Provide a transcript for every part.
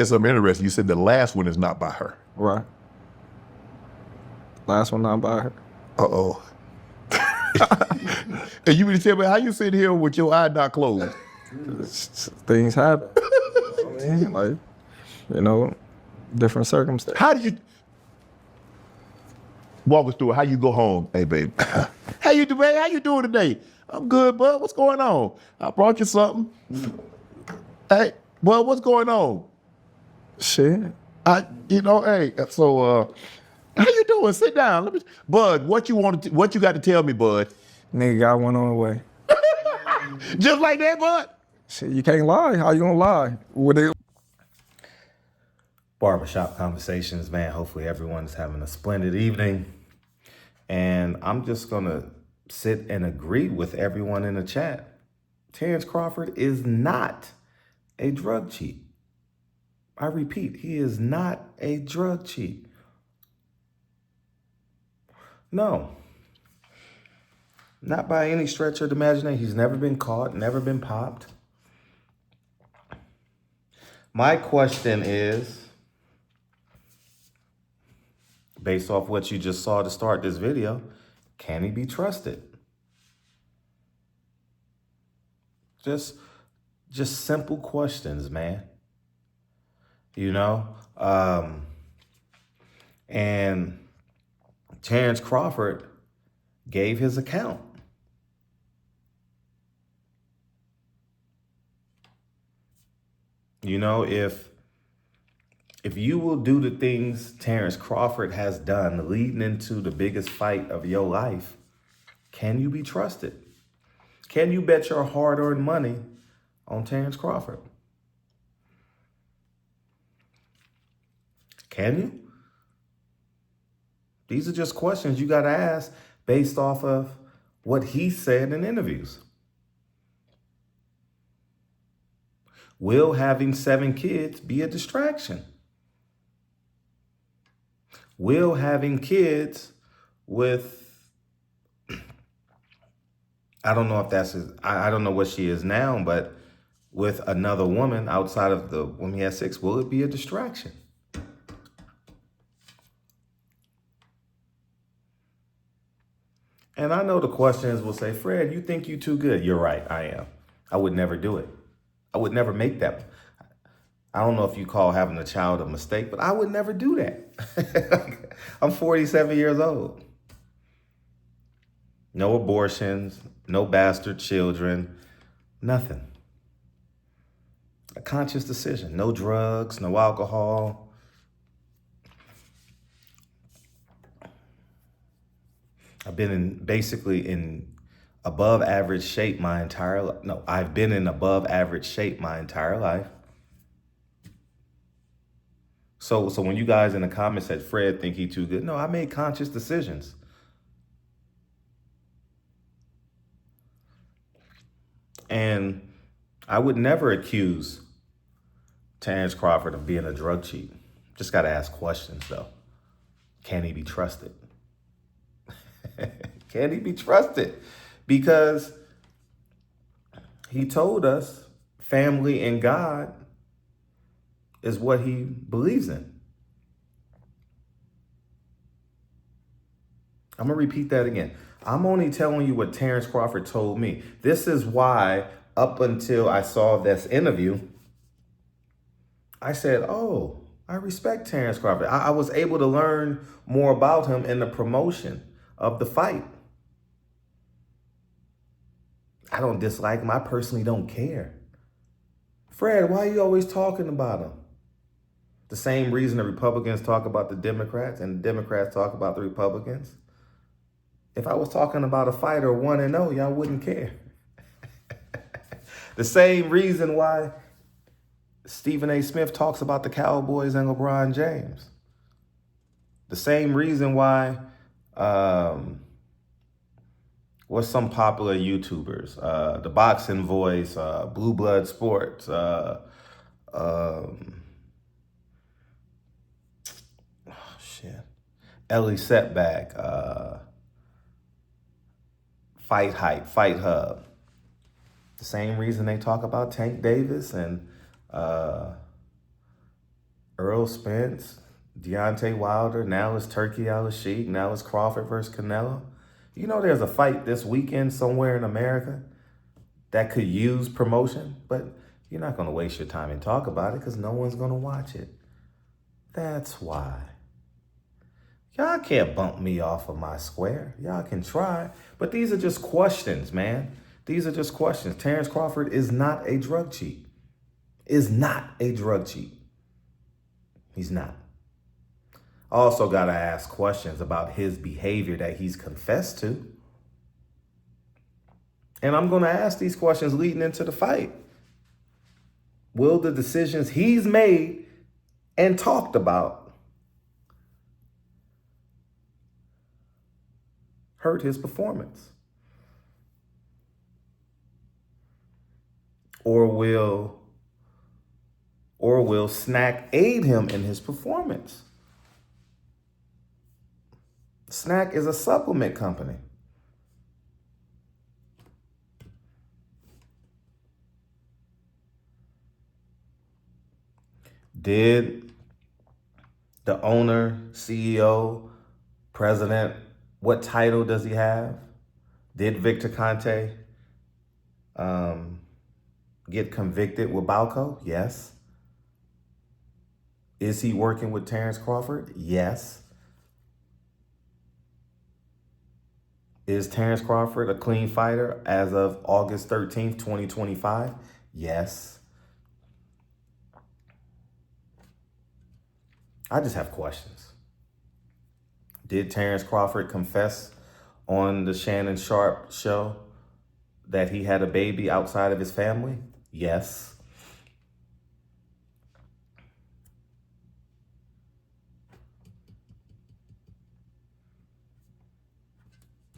It's something interesting. You said the last one is not by her. Right. Last one not by her. Uh-oh. And you mean to tell me how you sit here with your eye not closed? Things happen. I mean, like, you know, different circumstances. How did you walk us through it? How you go home? Hey, babe. How you doing, babe? How you doing today? I'm good, bud. What's going on? I brought you something. Hey, well, what's going on? Shit. Hey, so how you doing? Sit down. Bud, what you got to tell me, Bud? Nigga got one on the way. Just like that, Bud? Shit, you can't lie. How you gonna lie? Barbershop conversations, man. Hopefully everyone's having a splendid evening. And I'm just gonna sit and agree with everyone in the chat. Terence Crawford is not a drug cheat. I repeat, he is not a drug cheat. No. Not by any stretch of the imagination. He's never been caught, never been popped. My question is, based off what you just saw to start this video, can he be trusted? Just simple questions, man. You know? And Terence Crawford gave his account. You know, if you will do the things Terence Crawford has done leading into the biggest fight of your life, can you be trusted? Can you bet your hard-earned money on Terence Crawford? Can you? These are just questions you got to ask based off of what he said in interviews. Will having 7 kids be a distraction? Will having kids with, I don't know if that's his, I don't know what she is now, but with another woman outside of the woman he has 6, will it be a distraction? And I know the questions will say, Fred, you think you too good. You're right, I am. I would never do it. I would never make that. I don't know if you call having a child a mistake, but I would never do that. I'm 47 years old. No abortions, no bastard children, nothing. A conscious decision. No drugs, no alcohol. I've been basically in above average shape my entire life. No, I've been in above average shape my entire life. So when you guys in the comments said Fred think he too good, no, I made conscious decisions. And I would never accuse Terence Crawford of being a drug cheat. Just got to ask questions though. Can he be trusted? Can he be trusted? Because he told us family and God is what he believes in. I'm going to repeat that again. I'm only telling you what Terence Crawford told me. This is why up until I saw this interview, I said, oh, I respect Terence Crawford. I was able to learn more about him in the promotion of the fight. I don't dislike him. I personally don't care. Fred, why are you always talking about him? The same reason the Republicans talk about the Democrats and the Democrats talk about the Republicans. If I was talking about a fighter 1-0, y'all wouldn't care. The same reason why Stephen A. Smith talks about the Cowboys and LeBron James. The same reason why, what's some popular YouTubers? The Boxing Voice, Blue Blood Sports, Ellie Setback, Fight Hype, Fight Hub. The same reason they talk about Tank Davis and Earl Spence, Deontay Wilder, now it's Turkey Al-Sheik, now it's Crawford versus Canelo. You know there's a fight this weekend somewhere in America that could use promotion, but you're not going to waste your time and talk about it because no one's going to watch it. That's why. Y'all can't bump me off of my square. Y'all can try, but these are just questions, man. These are just questions. Terence Crawford is not a drug cheat. Is not a drug cheat. He's not. Also got to ask questions about his behavior that he's confessed to. And I'm going to ask these questions leading into the fight. Will the decisions he's made and talked about hurt his performance? Or will Snack aid him in his performance? Snack is a supplement company. Did the owner, CEO, president, what title does he have? Did Victor Conte get convicted with Balco? Yes. Is he working with Terence Crawford? Yes. Is Terence Crawford a clean fighter as of August 13th, 2025? Yes. I just have questions. Did Terence Crawford confess on the Shannon Sharp show that he had a baby outside of his family? Yes.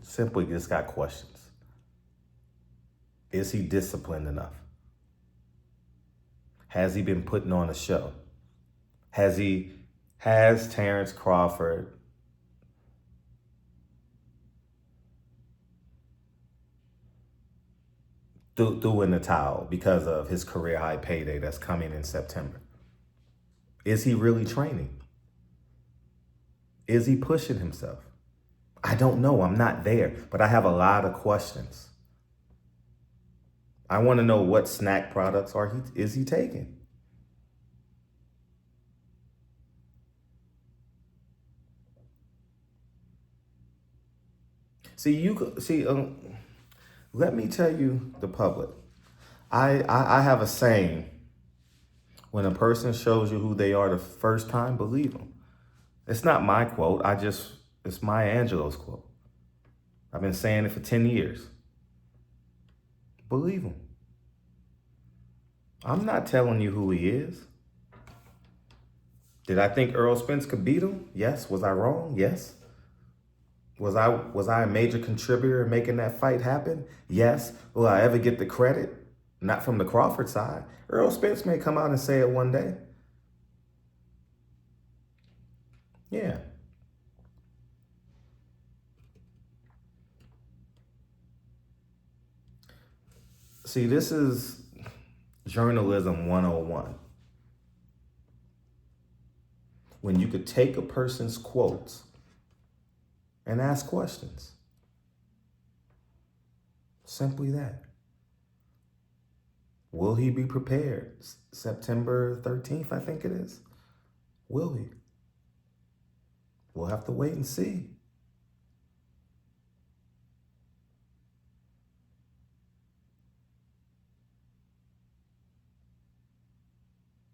Simply just got questions. Is he disciplined enough? Has he been putting on a show? Has Terence Crawford threw in the towel because of his career high payday that's coming in September? Is he really training? Is he pushing himself? I don't know. I'm not there, but I have a lot of questions. I want to know what snack products is he taking? Let me tell you, the public. I have a saying: when a person shows you who they are the first time, believe them. It's not my quote. It's Maya Angelou's quote. I've been saying it for 10 years. Believe him. I'm not telling you who he is. Did I think Earl Spence could beat him? Yes. Was I wrong? Yes. Was I a major contributor in making that fight happen? Yes. Will I ever get the credit? Not from the Crawford side. Earl Spence may come out and say it one day. Yeah. See, this is journalism 101. When you could take a person's quotes and ask questions. Simply that. Will he be prepared? September 13th, I think it is. Will he? We'll have to wait and see.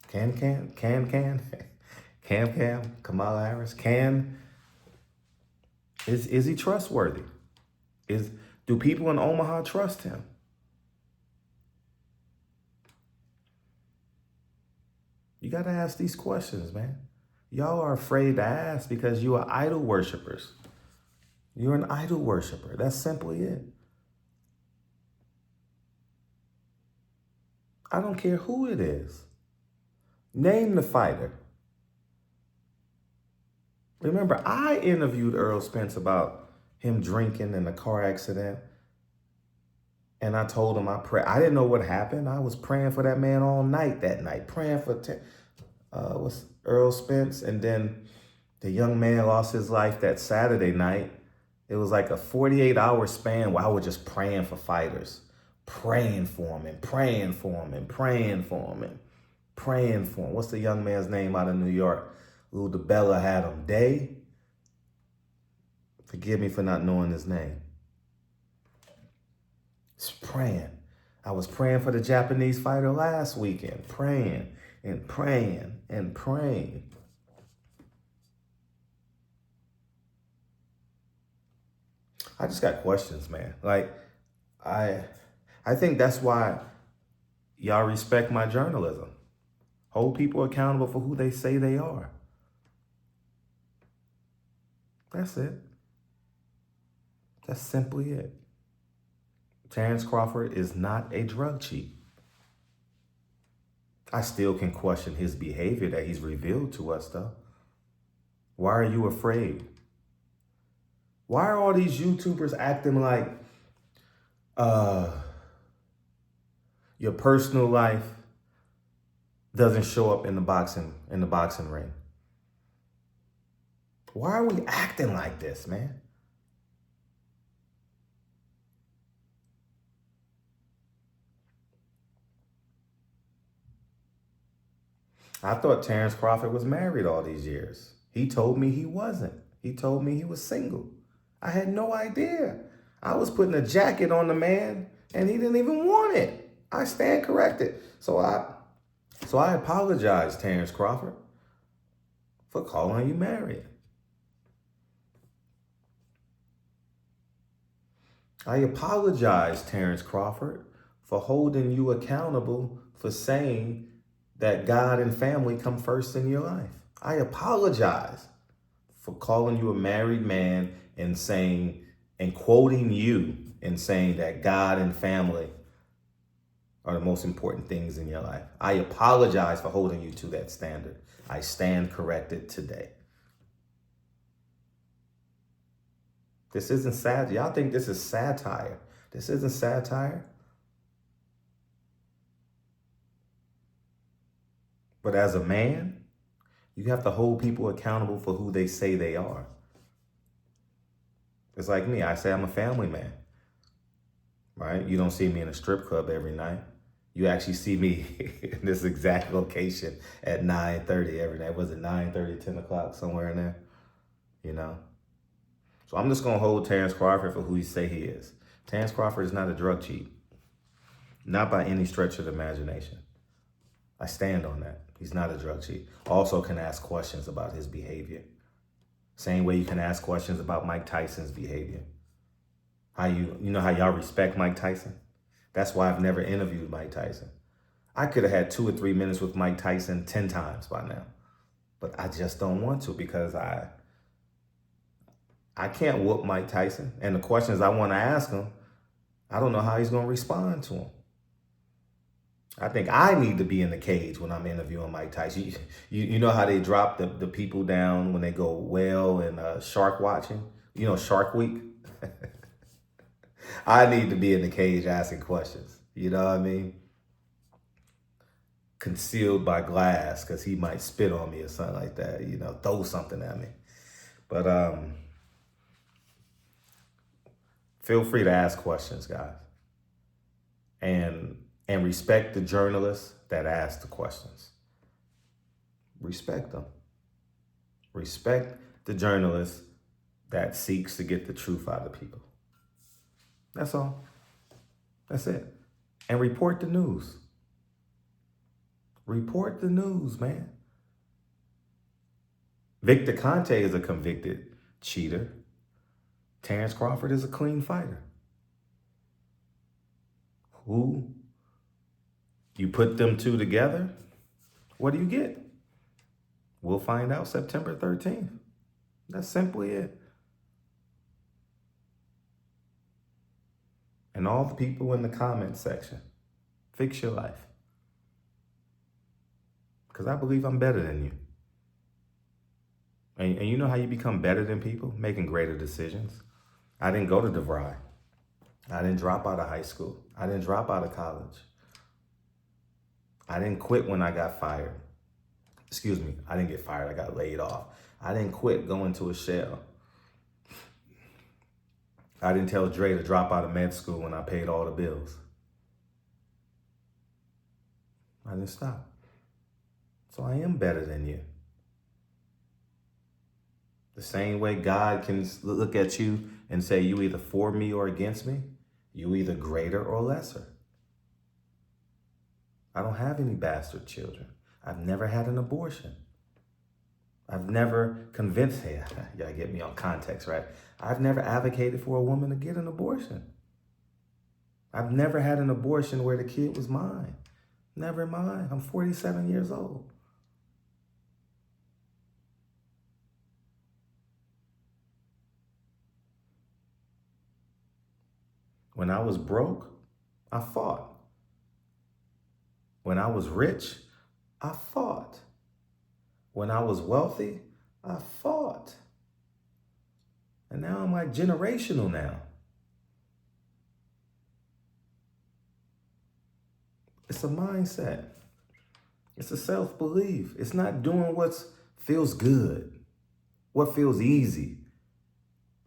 Cam, Kamala Harris, is he trustworthy? Do people in Omaha trust him? You got to ask these questions, man. Y'all are afraid to ask because you are idol worshipers. You're an idol worshiper. That's simply it. I don't care who it is. Name the fighter. Remember, I interviewed Earl Spence about him drinking in a car accident. And I told him I didn't know what happened. I was praying for that man all night that night, praying for was Earl Spence, and then the young man lost his life that Saturday night. It was like a 48-hour span where I was just praying for fighters, praying for him and praying for him and praying for him and praying for him. What's the young man's name out of New York? Lou DeBella had him. Day? Forgive me for not knowing his name. Just praying. I was praying for the Japanese fighter last weekend, praying and praying and praying. I just got questions, man. Like, I think that's why y'all respect my journalism. Hold people accountable for who they say they are. That's it. That's simply it. Terence Crawford is not a drug cheat. I still can question his behavior that he's revealed to us, though. Why are you afraid? Why are all these YouTubers acting like your personal life doesn't show up in the boxing ring? Why are we acting like this, man? I thought Terence Crawford was married all these years. He told me he wasn't. He told me he was single. I had no idea. I was putting a jacket on the man and he didn't even want it. I stand corrected. So I apologize, Terence Crawford, for calling you married. I apologize, Terence Crawford, for holding you accountable for saying that God and family come first in your life. I apologize for calling you a married man and saying and quoting you and saying that God and family are the most important things in your life. I apologize for holding you to that standard. I stand corrected today. This isn't sad. Y'all think this is satire. This isn't satire. But as a man, you have to hold people accountable for who they say they are. It's like me. I say I'm a family man, right? You don't see me in a strip club every night. You actually see me in this exact location at 9:30 every night. Was it 9:30, 10 o'clock, somewhere in there? You know? So I'm just going to hold Terence Crawford for who he say he is. Terence Crawford is not a drug cheat. Not by any stretch of the imagination. I stand on that. He's not a drug cheat. Also can ask questions about his behavior. Same way you can ask questions about Mike Tyson's behavior. You know how y'all respect Mike Tyson? That's why I've never interviewed Mike Tyson. I could have had 2 or 3 minutes with Mike Tyson 10 times by now. But I just don't want to because I can't whoop Mike Tyson. And the questions I want to ask him, I don't know how he's going to respond to them. I think I need to be in the cage when I'm interviewing Mike Tyson. You know how they drop the people down when they go whale and shark watching? You know, Shark Week? I need to be in the cage asking questions. You know what I mean? Concealed by glass because he might spit on me or something like that. You know, throw something at me. But feel free to ask questions, guys. And respect the journalists that ask the questions. Respect them. Respect the journalist that seeks to get the truth out of people. That's all. That's it. And report the news. Report the news, man. Victor Conte is a convicted cheater. Terence Crawford is a clean fighter. Who you put them two together, what do you get? We'll find out September 13th. That's simply it. And all the people in the comment section, fix your life. Because I believe I'm better than you. And you know how you become better than people? Making greater decisions. I didn't go to DeVry. I didn't drop out of high school. I didn't drop out of college. I didn't quit when I got fired. Excuse me, I didn't get fired, I got laid off. I didn't quit going to a shell. I didn't tell Dre to drop out of med school when I paid all the bills. I didn't stop. So I am better than you. The same way God can look at you and say, you either for me or against me, you either greater or lesser. I don't have any bastard children. I've never had an abortion. I've never convinced, hey, you gotta get me on context, right? I've never advocated for a woman to get an abortion. I've never had an abortion where the kid was mine. Never mind. I'm 47 years old. When I was broke, I fought. When I was rich, I fought. When I was wealthy, I fought. And now I'm like generational now. It's a mindset. It's a self-belief. It's not doing what feels good, what feels easy.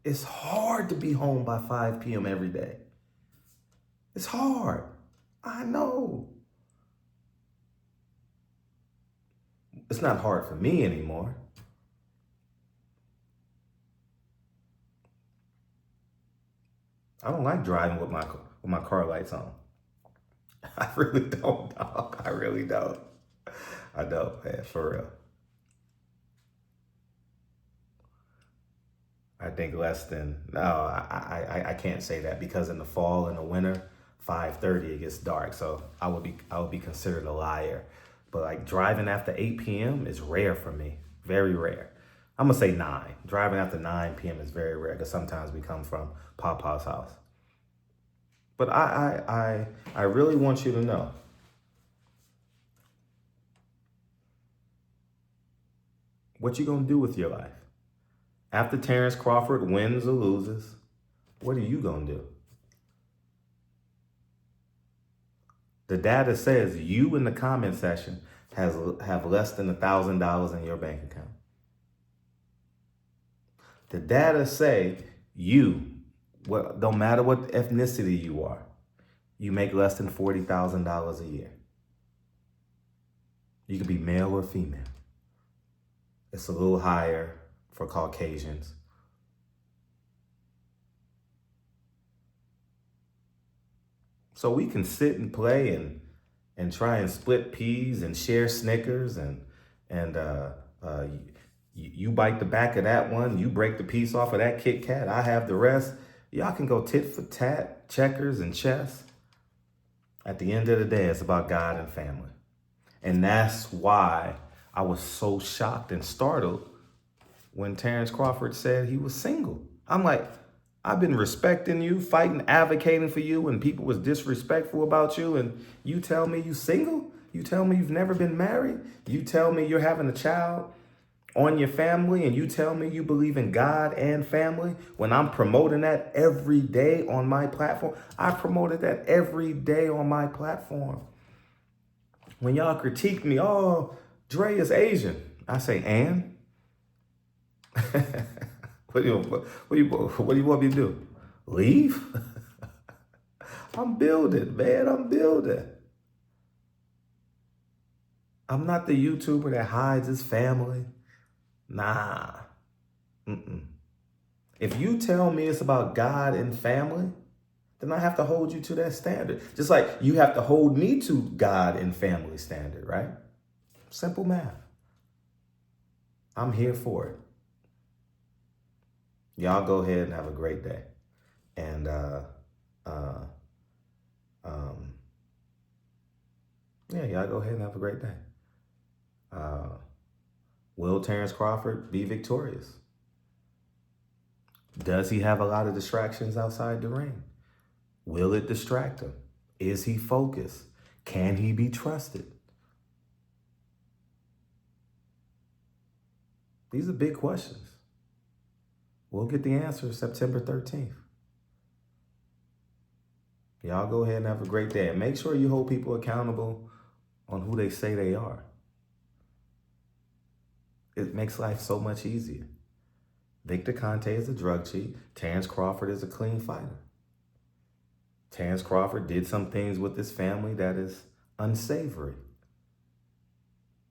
It's hard to be home by 5 p.m. every day. It's hard. I know. It's not hard for me anymore. I don't like driving with my car lights on. I really don't, dog. I really don't. I don't, man, for real. I think less than, no, I can't say that because in the fall and the winter, 5:30 it gets dark. So I would be considered a liar. But like driving after 8 p.m. is rare for me, very rare. I'm gonna say 9. Driving after 9 p.m. is very rare because sometimes we come from Papa's house. But I really want you to know, what you gonna do with your life? After Terence Crawford wins or loses, what are you gonna do? The data says you in the comment section have less than $1,000 in your bank account. The data say you, well, don't matter what ethnicity you are, you make less than $40,000 a year. You could be male or female. It's a little higher for Caucasians. So we can sit and play and try and split peas and share Snickers and you bite the back of that one, you break the piece off of that Kit Kat, I have the rest. Y'all can go tit for tat, checkers and chess. At the end of the day, it's about God and family. And that's why I was so shocked and startled when Terence Crawford said he was single. I'm like, I've been respecting you, fighting, advocating for you, and people was disrespectful about you, and you tell me you single? You tell me you've never been married? You tell me you're having a child on your family, and you tell me you believe in God and family when I'm promoting that every day on my platform? I promoted that every day on my platform. When y'all critique me, oh, Dre is Asian, I say, and? What do you want me to do? Leave? I'm building, man. I'm building. I'm not the YouTuber that hides his family. Nah. If you tell me it's about God and family, then I have to hold you to that standard. Just like you have to hold me to God and family standard, right? Simple math. I'm here for it. Y'all go ahead and have a great day. And yeah, y'all go ahead and have a great day. Will Terence Crawford be victorious? Does he have a lot of distractions outside the ring? Will it distract him? Is he focused? Can he be trusted? These are big questions. We'll get the answer September 13th. Y'all go ahead and have a great day. And make sure you hold people accountable on who they say they are. it makes life so much easier. Victor Conte is a drug cheat. Terence Crawford is a clean fighter. Terence Crawford did some things with his family that is unsavory.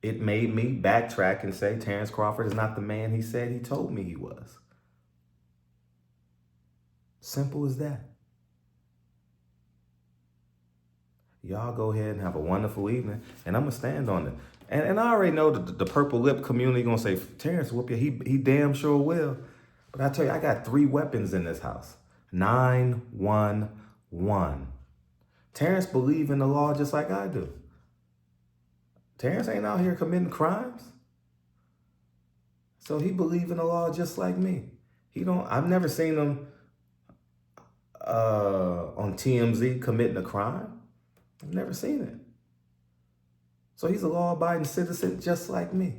It made me backtrack and say Terence Crawford is not the man he said he told me he was. Simple as that. Y'all go ahead and have a wonderful evening, and I'm going to stand on it. And I already know that the purple lip community going to say, Terence whoop you. He damn sure will. But I tell you, I got 3 weapons in this house. 911. Terence believe in the law just like I do. Terence ain't out here committing crimes. So he believe in the law just like me. I've never seen him on TMZ committing a crime. I've never seen it. So he's a law-abiding citizen just like me.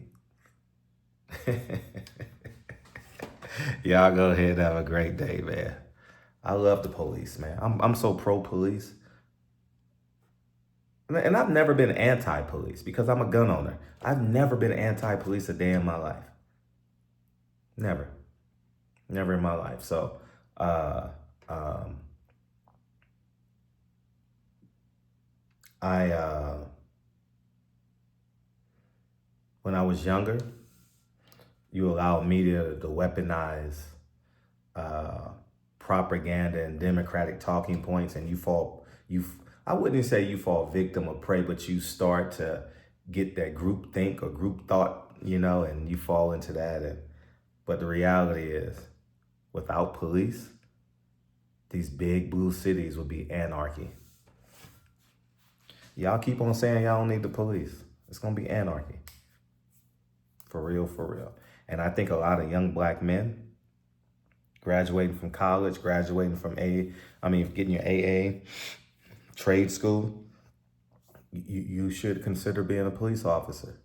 Y'all go ahead and have a great day, man. I love the police, man. I'm so pro-police. And I've never been anti-police because I'm a gun owner. I've never been anti-police a day in my life. Never. Never in my life. So, when I was younger, you allowed media to weaponize propaganda and democratic talking points, and I wouldn't say you fall victim or prey, but you start to get that group think or group thought, and you fall into that. But the reality is, without police, these big blue cities would be anarchy. Y'all keep on saying y'all don't need the police. It's going to be anarchy. For real, for real. And I think a lot of young black men graduating from college, graduating from getting your AA, trade school, you should consider being a police officer.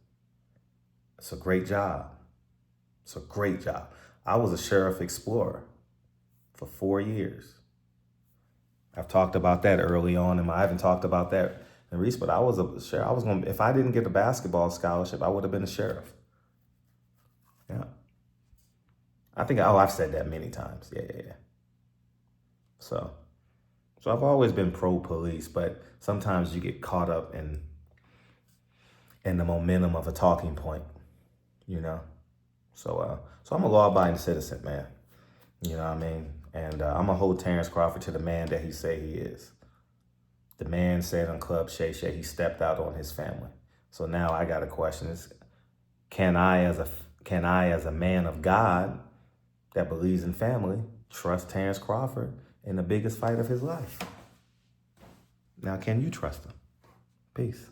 It's a great job. It's a great job. I was a sheriff explorer for 4 years. I've talked about that early on, I haven't talked about that in recent, but I was a sheriff. If I didn't get a basketball scholarship, I would have been a sheriff. Yeah. I've said that many times. Yeah. So I've always been pro-police, but sometimes you get caught up in the momentum of a talking point, So I'm a law-abiding citizen, man. You know what I mean? And I'm going to hold Terence Crawford to the man that he say he is. The man said on Club Shay Shay he stepped out on his family. So now I got a question: can I, as a man of God that believes in family, trust Terence Crawford in the biggest fight of his life? Now, can you trust him? Peace.